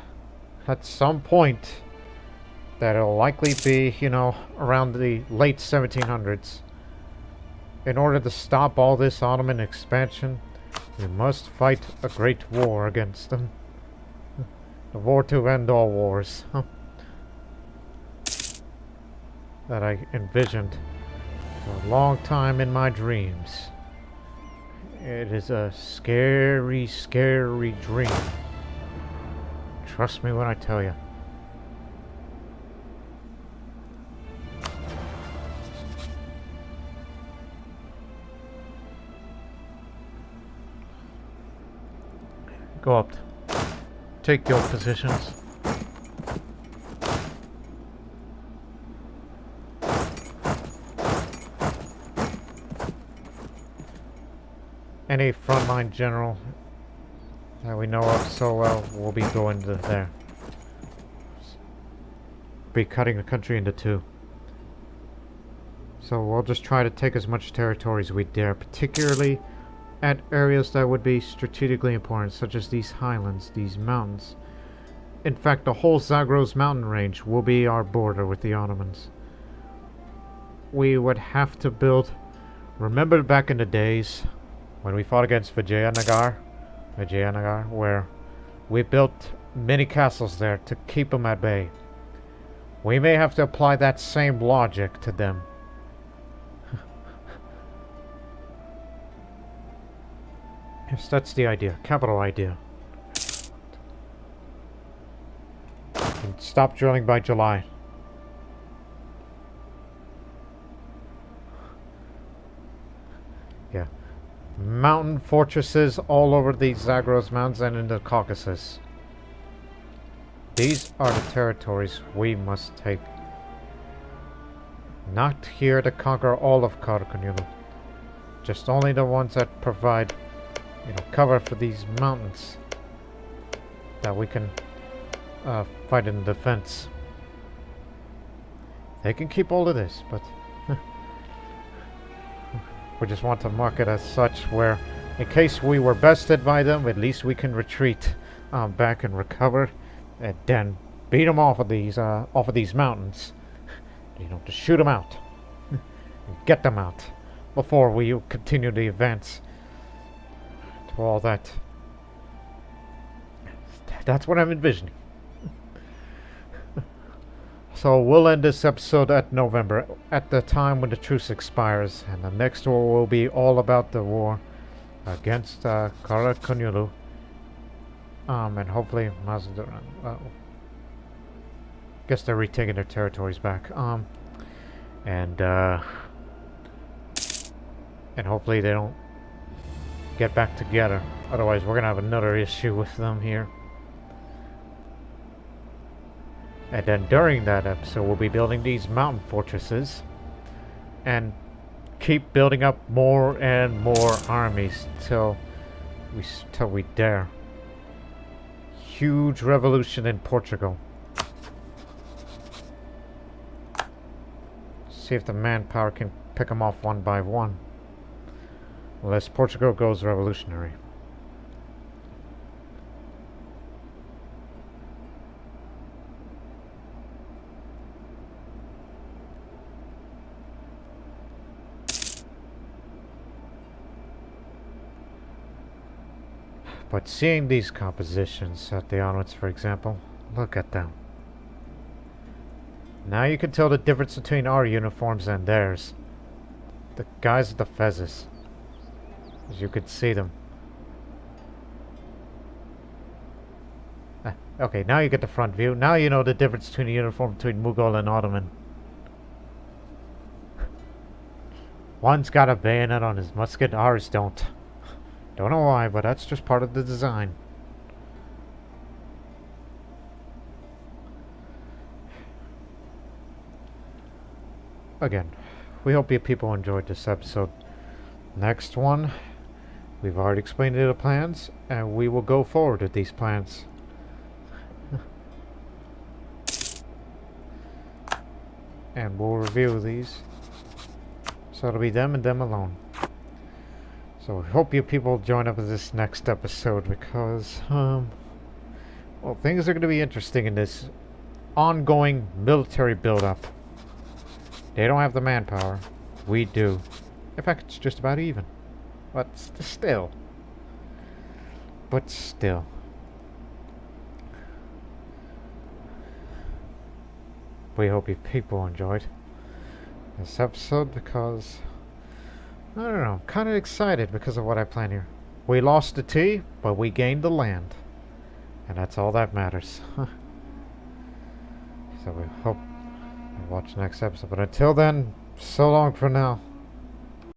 some point, that'll likely be, you know, around the late 1700s. In order to stop all this Ottoman expansion, we must fight a great war against them. The war to end all wars. That I envisioned for a long time in my dreams. It is a scary, scary dream. Trust me when I tell you. Go up. Take your positions. Any frontline general that we know of so well will be going to there. Be cutting the country into two. So we'll just try to take as much territory as we dare, particularly at areas that would be strategically important, such as these highlands, these mountains. In fact, the whole Zagros mountain range will be our border with the Ottomans. We would have to build Remember back in the days when we fought against Vijayanagar, where we built many castles there to keep them at bay. We may have to apply that same logic to them. Yes, that's the idea. Capital idea. And stop drilling by July. Yeah. Mountain fortresses all over the Zagros Mountains and in the Caucasus. These are the territories we must take. Not here to conquer all of Karakunyulu. Just only the ones that provide, cover for these mountains that we can fight in defense. They can keep all of this, but we just want to mark it as such where, in case we were bested by them, at least we can retreat back and recover, and then beat them off of these mountains. To shoot them out, and get them out before we continue the advance to all that. That's what I'm envisioning. So we'll end this episode at November, at the time when the truce expires, and the next war will be all about the war against Karakunyulu, and hopefully Mazandaran. Guess they're retaking their territories back, and hopefully they don't get back together. Otherwise, we're gonna have another issue with them here. And then during that episode, we'll be building these mountain fortresses and keep building up more and more armies till we dare. Huge revolution in Portugal. See if the manpower can pick them off one by one. Unless Portugal goes revolutionary. But seeing these compositions at the onwards, for example, look at them. Now you can tell the difference between our uniforms and theirs. The guys with the fezzes. As you can see them. Okay, now you get the front view. Now you know the difference between the uniform between Mughal and Ottoman. One's got a bayonet on his musket, ours don't. Don't know why, but that's just part of the design. Again, we hope you people enjoyed this episode. Next one, we've already explained the plans, and we will go forward with these plans. And we'll review these. So it'll be them and them alone. So we hope you people join up in this next episode because, well, things are going to be interesting in this ongoing military build-up. They don't have the manpower. We do. In fact, it's just about even. But still. We hope you people enjoyed this episode because, I don't know, I'm kind of excited because of what I plan here. We lost the tea, but we gained the land. And that's all that matters. So we hope you watch the next episode. But until then, so long for now.